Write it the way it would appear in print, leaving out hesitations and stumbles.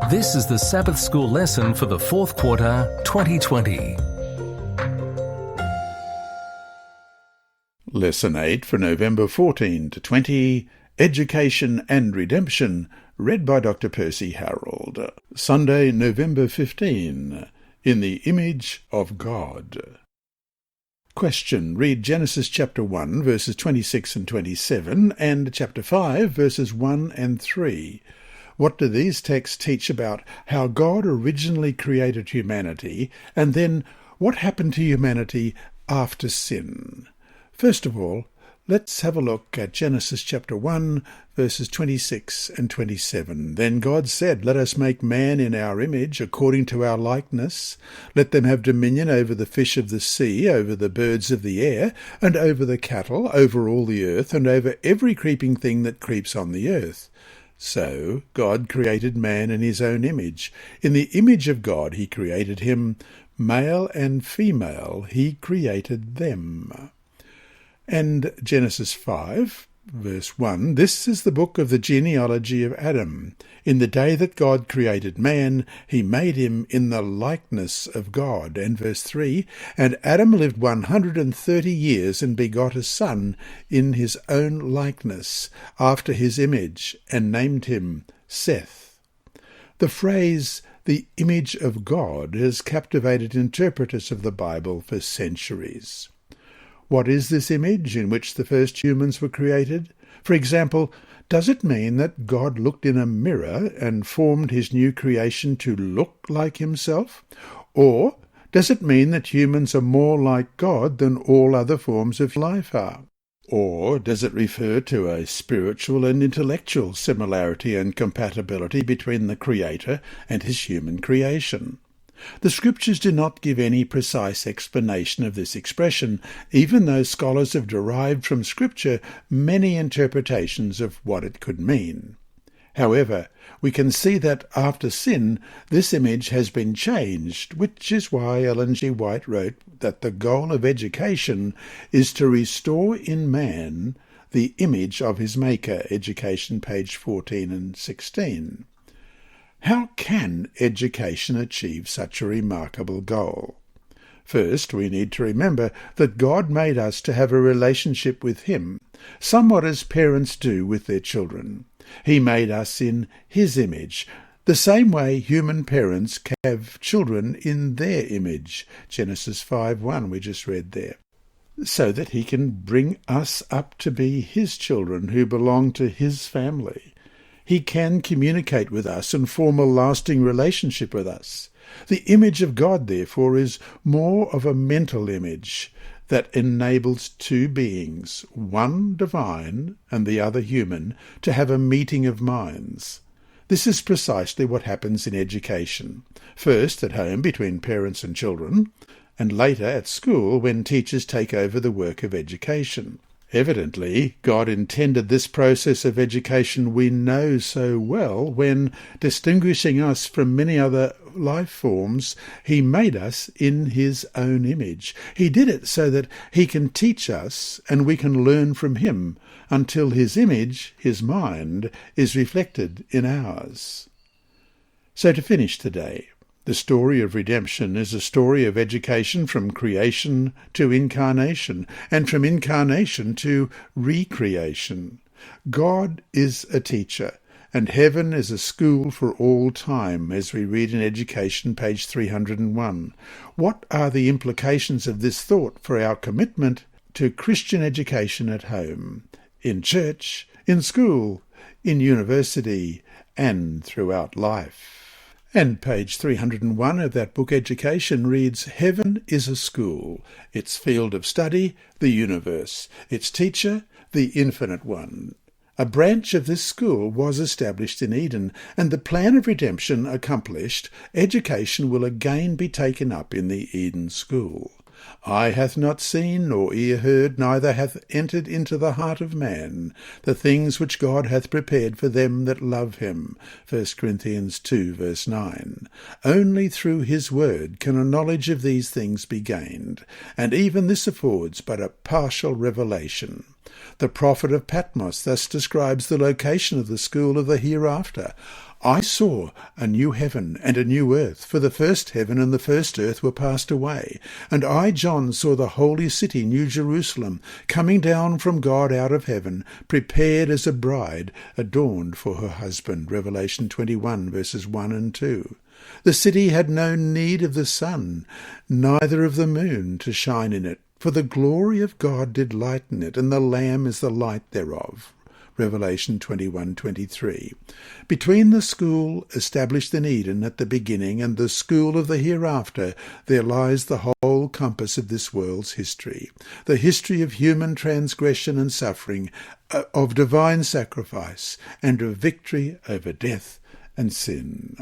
This is the Sabbath School lesson for the fourth quarter, 2020. Lesson 8 for November 14 to 20, Education and Redemption, read by Dr. Percy Harrold. Sunday, November 15, In the Image of God. Question. Read Genesis chapter 1, verses 26 and 27, and chapter 5, verses 1 and 3. What do these texts teach about how God originally created humanity, and then what happened to humanity after sin? First of all, let's have a look at Genesis chapter 1, verses 26 and 27. Then God said, "Let us make man in our image, according to our likeness. Let them have dominion over the fish of the sea, over the birds of the air, and over the cattle, over all the earth, and over every creeping thing that creeps on the earth." So God created man in his own image. In the image of God he created him. Male and female he created them. And Genesis 5, verse 1, "This is the book of the genealogy of Adam. In the day that God created man, he made him in the likeness of God." And verse 3, "And Adam lived 130 years and begot a son in his own likeness, after his image, and named him Seth." The phrase, "the image of God," has captivated interpreters of the Bible for centuries. What is this image in which the first humans were created? For example, does it mean that God looked in a mirror and formed his new creation to look like himself? Or does it mean that humans are more like God than all other forms of life are? Or does it refer to a spiritual and intellectual similarity and compatibility between the Creator and his human creation? The Scriptures do not give any precise explanation of this expression, even though scholars have derived from Scripture many interpretations of what it could mean. However, we can see that after sin, this image has been changed, which is why Ellen G. White wrote that the goal of education is to restore in man the image of his Maker, Education, page 14 and 16. How can education achieve such a remarkable goal? First, we need to remember that God made us to have a relationship with him, somewhat as parents do with their children. He made us in his image, the same way human parents have children in their image, Genesis 5:1 we just read there, so that he can bring us up to be his children who belong to his family. He can communicate with us and form a lasting relationship with us. The image of God, therefore, is more of a mental image that enables two beings, one divine and the other human, to have a meeting of minds. This is precisely what happens in education, first at home between parents and children, and later at school when teachers take over the work of education. Evidently, God intended this process of education we know so well when, distinguishing us from many other life forms, he made us in his own image. He did it so that he can teach us and we can learn from him until his image, his mind, is reflected in ours. So to finish today, the story of redemption is a story of education from creation to incarnation, and from incarnation to recreation. God is a teacher, and heaven is a school for all time, as we read in Education, page 301. What are the implications of this thought for our commitment to Christian education at home, in church, in school, in university, and throughout life? And page 301 of that book, Education, reads, "Heaven is a school, its field of study, the universe, its teacher, the Infinite One." A branch of this school was established in Eden, and the plan of redemption accomplished, education will again be taken up in the Eden school. "Eye hath not seen, nor ear heard, neither hath entered into the heart of man, the things which God hath prepared for them that love him." 1 Corinthians 2, verse 9. Only through his word can a knowledge of these things be gained, and even this affords but a partial revelation. The prophet of Patmos thus describes the location of the school of the hereafter. I saw a new heaven and a new earth, for the first heaven and the first earth were passed away. And I, John, saw the holy city, New Jerusalem, coming down from God out of heaven, prepared as a bride adorned for her husband. Revelation 21, verses 1 and 2. The city had no need of the sun, neither of the moon to shine in it, for the glory of God did lighten it, and the Lamb is the light thereof. Revelation 21:23. Between the school established in Eden at the beginning and the school of the hereafter, there lies the whole compass of this world's history, the history of human transgression and suffering, of divine sacrifice, and of victory over death and sin.